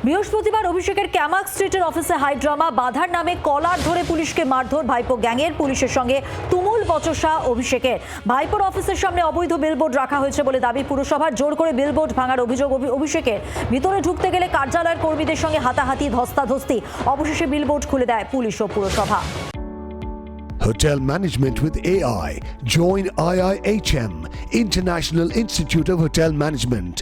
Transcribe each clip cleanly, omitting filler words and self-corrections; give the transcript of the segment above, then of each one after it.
বৃহস্পতিবার অভিষেকের ক্যামাক স্ট্রিটের অফিসে হাই ড্রামা, বাধার নামে কলার ধরে পুলিশকে মারধর, ভাইপো গ্যাংয়ের পুলিশের সঙ্গে তুমুল বচসা অভিষেকের। ভাইপোর অফিসের সামনে অবৈধ বিলবোর্ড রাখা হয়েছে বলে দাবি পুরসভার। জোর করে বিলবোর্ড ভাঙার অভিযোগ অভিষেকের। ভিতরে ঢুকতে গেলে কার্যালয়ের কর্মীদের সঙ্গে হাতাহাতি, ধস্তাধস্তি। অবশেষে বিলবোর্ড খুলে দেয় পুলিশ ও পুরসভা। Hotel Management with AI. Join IIHM, International Institute of Hotel Management.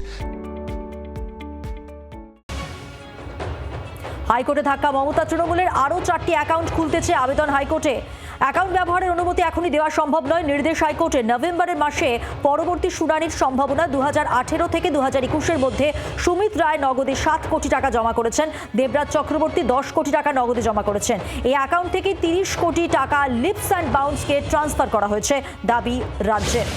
হাইকোর্টে ধাক্কা মমতা। তৃণমূলের আরও 4টি অ্যাকাউন্ট খুলতে চেয়ে আবেদন হাইকোর্টে। অ্যাকাউন্ট ব্যবহারের অনুমতি এখনই দেওয়া সম্ভব নয়, নির্দেশ হাইকোর্টের। নভেম্বরের মাসে পরবর্তী শুনানির সম্ভাবনা। 2018 থেকে 2021-এর মধ্যে সুমিত রায় নগদে 7 কোটি টাকা জমা করেছেন। দেবরাজ চক্রবর্তী 10 কোটি টাকা নগদে জমা করেছেন। এই অ্যাকাউন্ট থেকে 30 কোটি টাকা লিপস অ্যান্ড বাউন্সকে ট্রান্সফার করা হয়েছে, দাবি রাজ্যের।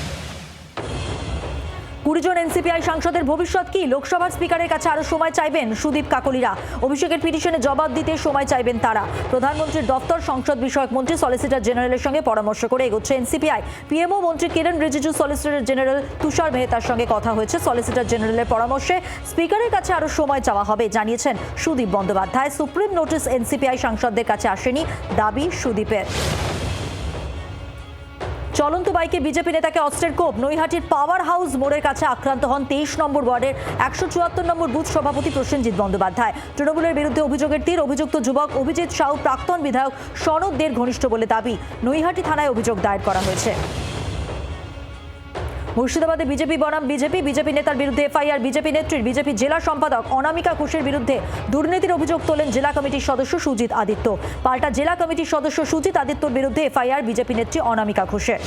20 জন এনসিপিআই সাংসদের ভবিষ্যৎ কি? লোকসভার স্পিকারের কাছে আরো সময় চাইবেন সুদীপ কাকলিরা। অভিষেকের পিটিশনে জবাব দিতে সময় চাইবেন তারা। প্রধানমন্ত্রীর দপ্তর, সংসদ বিষয়ক মন্ত্রী, সলিসিটর জেনারেলের সঙ্গে পরামর্শ করে এগোচ্ছে এনসিপিআই। পিএমও মন্ত্রী কিরণ রিজিজু, সলিসিটর জেনারেল তুষার মেহতার সঙ্গে কথা হয়েছে। সলিসিটর জেনারেলের পরামর্শে স্পিকারের কাছে আরো সময় চাওয়া হবে, জানিয়েছেন সুদীপ বন্দ্যোপাধ্যায়। সুপ্রিম নোটিশ এনসিপিআই সাংসদদের কাছে আসেনি, দাবি সুদীপের। চলন্ত বাইকে বিজেপি নেতাকে অস্ত্রের কোপ। নৈহাটির পাওয়ার হাউস মোড়ের কাছে আক্রান্ত হন 23 নম্বর ওয়ার্ডের 174 নম্বর বুথ সভাপতি প্রসেনজিৎ বন্দ্যোপাধ্যায়। তৃণমূলের বিরুদ্ধে অভিযোগের তীর। অভিযুক্ত যুবক অভিজিৎ সাউ প্রাক্তন বিধায়ক সনদ দের ঘনিষ্ঠ বলে দাবি। নৈহাটি থানায় অভিযোগ দায়ের করা হয়েছে। মুর্শিদাবাদে বিজেপি বনাম বিজেপি নেতার বিরুদ্ধে এফআইআর। বিজেপি নেত্রীর বিজেপি জেলা সম্পাদক অনামিকা ঘোষের বিরুদ্ধে দুর্নীতির অভিযোগ তোলেন জেলা কমিটির সদস্য সুজিত আদিত্য। পাল্টা জেলা কমিটির সদস্য সুজিত আদিত্যর বিরুদ্ধে এফআইআর বিজেপি নেত্রী অনামিকা ঘোষের।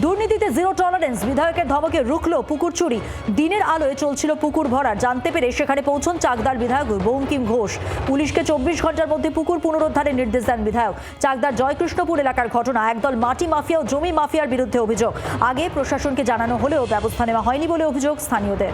দুর্নীতিতে জিরো টলারেন্স, বিধায়কের ধমকে রুখল পুকুর চুরি। দিনের আলোয় চলছিল পুকুর ভরাট, জানতে পেরে সেখানে পৌঁছন চাকদার বিধায়ক বঙ্কিম ঘোষ। পুলিশকে 24 ঘন্টার মধ্যে পুকুর পুনরুদ্ধারের নির্দেশ দেন বিধায়ক। চাকদার জয়কৃষ্ণপুর এলাকার ঘটনা। একদল মাটি মাফিয়া ও জমি মাফিয়ার বিরুদ্ধে অভিযোগ। আগে প্রশাসনকে জানানো হলেও ব্যবস্থা নেওয়া হয়নি বলে অভিযোগ স্থানীয়দের।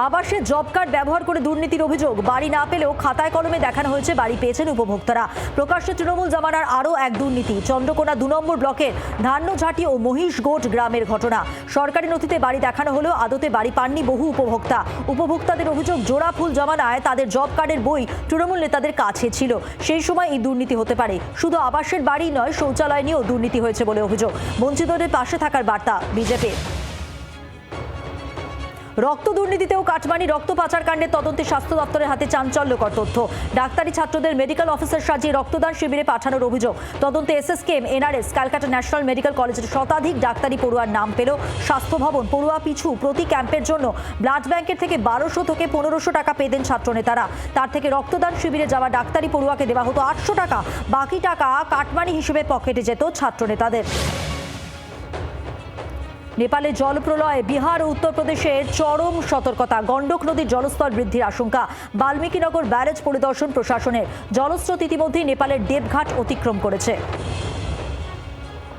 আবাসে জব কার্ড ব্যবহার করে দুর্নীতির অভিযোগ। বাড়ি না পেলেও খাতায় কলমে দেখানো হয়েছে বাড়ি পেয়েছেন উপভোক্তারা। প্রকাশ্যে তৃণমূল জামানার আরও এক দুর্নীতি। চন্দ্রকোনা 2 নম্বর ব্লকের ধান্যঝাটি ও মহিষগোট গ্রামের ঘটনা। সরকারি নথিতে বাড়ি দেখানো হলেও আদতে বাড়ি পাননি বহু উপভোক্তা। উপভোক্তাদের অভিযোগ, জোড়া ফুল জমানায় তাদের জব কার্ডের বই তৃণমূল নেতাদের কাছে ছিল। সেই সময় এই দুর্নীতি হতে পারে। শুধু আবাসের বাড়ি নয়, শৌচালয় নিয়েও দুর্নীতি হয়েছে বলে অভিযোগ। বঞ্চিতদের পাশে থাকার বার্তা বিজেপির। রক্ত দুর্নীতিতেও কাটমানি। রক্ত পাচার কাণ্ডের তদন্তে স্বাস্থ্য দপ্তরের হাতে চাঞ্চল্যকর তথ্য। ডাক্তারি ছাত্রদের মেডিকেল অফিসার সাজিয়ে রক্তদান শিবিরে পাঠানোর অভিযোগ। তদন্তে SSKM, NRS, Calcutta national medical কলেজের শতাধিক ডাক্তারি পড়ুয়ার নাম পেল স্বাস্থ্য ভবন। পড়ুয়া পিছু প্রতি ক্যাম্পের জন্য ব্লাড ব্যাংকের থেকে 1200 থেকে 1500 টাকা পেতেন ছাত্রনেতারা। তার থেকে রক্তদান শিবিরে যাওয়া ডাক্তারি পড়ুয়াকে দেওয়া হতো 800 টাকা। বাকি টাকা কাটমানি হিসেবে পকেটে যেত ছাত্রনেতাদের। নেপালে জলপ্রলয়ে বিহার ও উত্তরপ্রদেশে চরম সতর্কতা। গণ্ডক নদীর জলস্তর বৃদ্ধির আশঙ্কা। বাল্মীকিনগর ব্যারেজ পরিদর্শন প্রশাসনের। জলস্রোত ইতিমধ্যেই নেপালের দেবঘাট অতিক্রম করেছে।